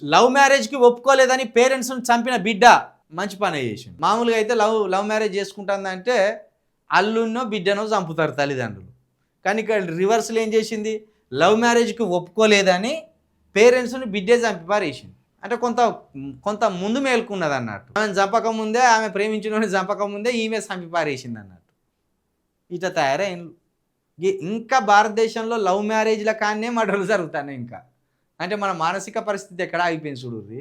Love మ్యారేజ్కి ఒప్పుకోలేదని పేరెంట్స్ని చంపిన బిడ్డ మంచి పని చేసింది. మామూలుగా అయితే లవ్ మ్యారేజ్ చేసుకుంటుందంటే అల్లున్నో బిడ్డనో చంపుతారు తల్లిదండ్రులు. కానీ ఇక్కడ రివర్స్లో ఏం చేసింది, లవ్ మ్యారేజ్కి ఒప్పుకోలేదని పేరెంట్స్ని బిడ్డే చంపి పారేసింది. అంటే కొంత ముందు మేలుకున్నది అన్నట్టు. ఆమెను చంపక ముందే, ఆమె ప్రేమించిన చంపక ముందే ఈమె చంపి పారేసింది అన్నట్టు. ఇట్లా తయారైంది. ఇంకా భారతదేశంలో లవ్ మ్యారేజ్ల కానే మర్డర్లు జరుగుతున్నాయి. ఇంకా అంటే మన మానసిక పరిస్థితి ఎక్కడ ఆగిపోయింది చూడుర్రి.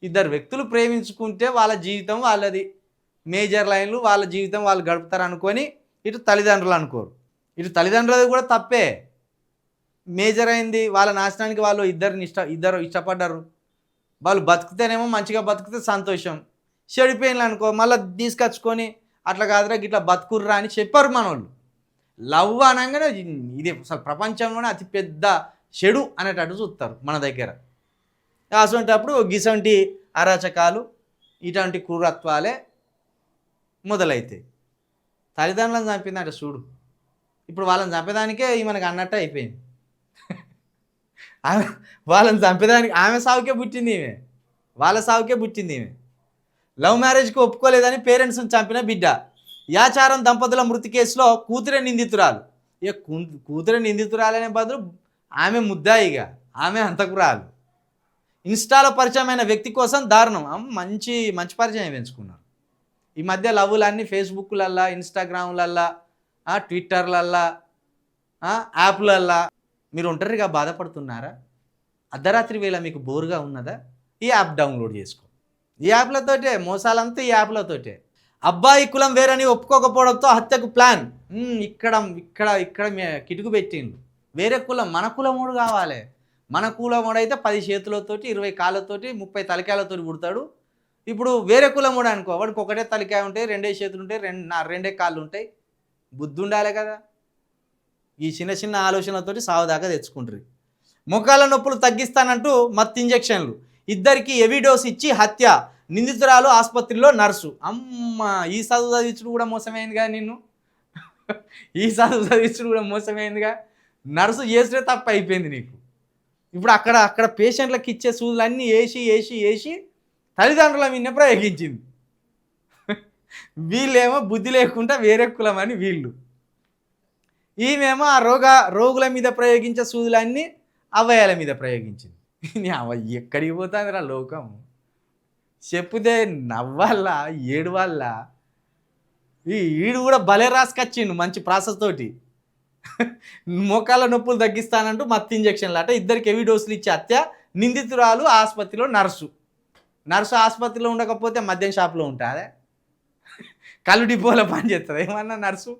ఇద్దరు వ్యక్తులు ప్రేమించుకుంటే వాళ్ళ జీవితం వాళ్ళది, మేజర్ లైన్లు వాళ్ళ జీవితం వాళ్ళు గడుపుతారు అనుకొని ఇటు తల్లిదండ్రులు అనుకోరు. ఇటు తల్లిదండ్రులది కూడా తప్పే. మేజర్ అయింది వాళ్ళ నాశనానికి. వాళ్ళు ఇద్దరు ఇష్టపడ్డారు. వాళ్ళు బతుకుతేనేమో మంచిగా బతుకుతే సంతోషం, చెడిపోయినలు అనుకో మళ్ళీ తీసుకొచ్చుకొని అట్లా కాదురా ఇట్లా బతుకుర్రా అని చెప్పారు మనోళ్ళు. లవ్ అనగానే ఇది అసలు ప్రపంచంలోనే అతిపెద్ద చెడు అనేటట్టు చూస్తారు మన దగ్గర. అటువంటిప్పుడు గిసంటి అరాచకాలు ఇటువంటి క్రూరత్వాలే మొదలవుతాయి. తల్లిదండ్రులను చంపిందంట చూడు. ఇప్పుడు వాళ్ళని చంపేదానికే మనకు అన్నట్టు అయిపోయింది. వాళ్ళని చంపేదానికి ఆమె సావుకే పుట్టింది ఈమె, వాళ్ళ సావుకే పుట్టింది ఈమె. లవ్ మ్యారేజ్కి ఒప్పుకోలేదని పేరెంట్స్ని చంపిన బిడ్డ. యాచారం దంపతుల మృతి కేసులో కూతురే నిందితురాలు. ఇక కూతురే నిందితురాలనే బదులు ఆమె ముద్దాయిగా, ఆమె హంతకురాలు. ఇన్స్టాలో పరిచయమైన వ్యక్తి కోసం దారుణం. మంచి పరిచయం పెంచుకున్నారు. ఈ మధ్య లవ్వులన్నీ ఫేస్బుక్లల్లా, ఇన్స్టాగ్రామ్లల్లా, ట్విట్టర్లల్లా, యాప్లల్లా. మీరు ఒంటరిగా బాధపడుతున్నారా? అర్ధరాత్రి వేళ మీకు బోరుగా ఉన్నదా? ఈ యాప్ డౌన్లోడ్ చేసుకో. ఈ యాప్లతోటే మోసాలంతా, ఈ యాప్లతోటే. అబ్బాయి కులం వేరని ఒప్పుకోకపోవడంతో హత్యకు ప్లాన్. ఇక్కడ కిటుకు పెట్టిండు. వేరే కులం, మన కులమోడు కావాలి. మన కులమోడు అయితే 10 చేతులతోటి, 20 కాళ్ళతోటి, 30 తలకాయలతోటి పుడతాడు. ఇప్పుడు వేరే కులమోడు అనుకో, వాడికి ఒకటే తలకాయ ఉంటాయి, 2 చేతులు ఉంటాయి, 2 కాళ్ళు ఉంటాయి. బుద్ధి ఉండాలి కదా. ఈ చిన్న ఆలోచనలతోటి సావు దాకా తెచ్చుకుంటారు. మొఖాల నొప్పులు తగ్గిస్తానంటూ మత్తు ఇంజెక్షన్లు. ఇద్దరికి హెవీ డోస్ ఇచ్చి హత్య. నిందితురాలు ఆసుపత్రిలో నర్సు. అమ్మ, ఈ చదువు చదివించుడు కూడా మోసమైందిగా నిన్ను. ఈ చదువు చదివించుడు కూడా మోసమైందిగా. నర్సు చేస్తే తప్ప అయిపోయింది నీకు. ఇప్పుడు అక్కడ పేషెంట్లకు ఇచ్చే సూదులన్నీ వేసి తల్లిదండ్రుల మీద ప్రయోగించింది. వీళ్ళేమో బుద్ధి లేకుండా వేరే కులం అని వీళ్ళు. ఈమెమో ఆ రోగుల మీద ప్రయోగించే సూదులన్నీ అవయాల మీద ప్రయోగించింది. ఎక్కడికి పోతుంది రా లోకం. చెప్పుదే నవ్వాలా ఏడువాళ్ళ. ఈడు కూడా భలే రాసుకొచ్చిండు మంచి ప్రాసెస్ తోటి. మోకాళ్ళ నొప్పులు తగ్గిస్తానంటూ మత్తు ఇంజక్షన్లు అట. ఇద్దరికి హెవీ డోసులు ఇచ్చే హత్య. నిందితురాలు ఆసుపత్రిలో నర్సు ఆసుపత్రిలో ఉండకపోతే మద్యం షాప్లో ఉంటుందా? కళ్ళు డిపోలో పనిచేస్తుందా ఏమన్నా నర్సు?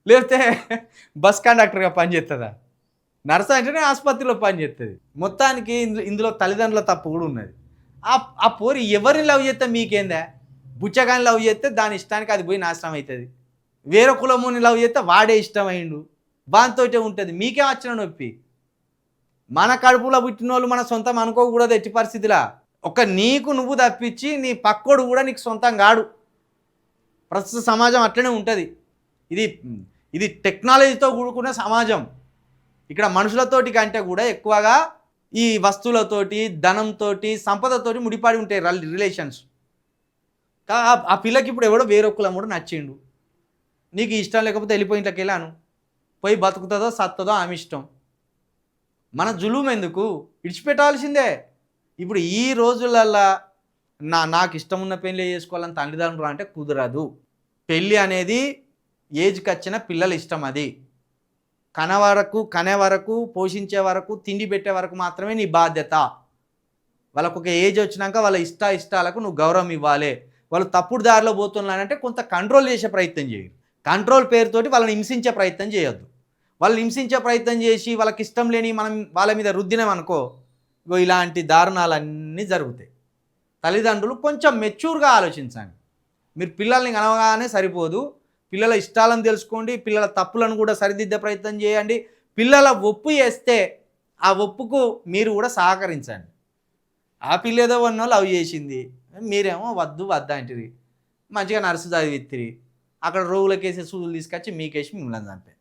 లేకపోతే బస్ కండక్టర్గా పనిచేస్తుందా? నర్సు అంటేనే ఆసుపత్రిలో పనిచేస్తుంది. మొత్తానికి ఇందులో తల్లిదండ్రుల తప్పు కూడా ఉన్నది. ఆ పోరి ఎవరిని లవ్ చేస్తే మీకేందా? బుచ్చగాని లవ్ చేస్తే దాని ఇష్టానికి అది పోయి నాశనం అవుతుంది. వేరే కులముని లవ్ చేస్తే వాడే ఇష్టమైండు, వానితోటే ఉంటుంది. మీకేం వచ్చిన నొప్పి? మన కడుపులో పుట్టిన వాళ్ళు మన సొంతం అనుకోకూడదు ఎట్టి పరిస్థితిలా. నీకు నువ్వు తప్పించి నీ పక్కోడు కూడా నీకు సొంతం కాడు. ప్రస్తుత సమాజం అట్లనే ఉంటుంది. ఇది టెక్నాలజీతో కూడుకున్న సమాజం. ఇక్కడ మనుషులతోటి కంటే కూడా ఎక్కువగా ఈ వస్తువులతోటి, ధనంతో, సంపదతోటి ముడిపడి ఉంటాయి రిలేషన్స్. ఆ పిల్లకి ఇప్పుడు ఎవడో వేరే కులం కూడా నచ్చిండు. నీకు ఇష్టం లేకపోతే వెళ్ళిపోయి ఇంట్లోకి వెళ్ళాను, పోయి బతుకుతుందో సత్తదో ఆమె ఇష్టం. మన జులుం ఎందుకు? ఇడిచిపెట్టాల్సిందే. ఇప్పుడు ఈ రోజులల్లా నాకు ఇష్టం ఉన్న పెళ్ళి చేసుకోవాలని తల్లిదండ్రులు అంటే కుదరదు. పెళ్ళి అనేది ఏజ్కి వచ్చిన పిల్లల ఇష్టం. అది కనే వరకు పోషించే వరకు తిండి పెట్టే వరకు మాత్రమే నీ బాధ్యత. వాళ్ళకు ఒక ఏజ్ వచ్చినాక వాళ్ళ ఇష్టాలకు నువ్వు గౌరవం ఇవ్వాలి. వాళ్ళు తప్పుడు దారిలో పోతున్నారంటే కొంత కంట్రోల్ చేసే ప్రయత్నం చేయి. కంట్రోల్ పేరుతోటి వాళ్ళని హింసించే ప్రయత్నం చేయొద్దు. వాళ్ళని హింసించే ప్రయత్నం చేసి వాళ్ళకి ఇష్టం లేని మనం వాళ్ళ మీద రుద్దినామనుకో, ఇలాంటి దారుణాలన్నీ జరుగుతాయి. తల్లిదండ్రులు కొంచెం మెచ్యూర్గా ఆలోచించండి. మీరు పిల్లల్ని కనవగానే సరిపోదు. పిల్లల ఇష్టాలను తెలుసుకోండి, పిల్లల తప్పులను కూడా సరిదిద్దే ప్రయత్నం చేయండి. పిల్లల ఒప్పు చేస్తే ఆ ఒప్పుకు మీరు కూడా సహకరించండి. ఆ పిల్ల ఏదో వన్నో లవ్ చేసింది, మీరేమో వద్దు అంటిరి. మంచిగా నర్సు చదివిత్తిరి, అక్కడ రోగులకేసే సూదులు తీసుకొచ్చి మీకేసి మిమ్మల్ని చంపారు.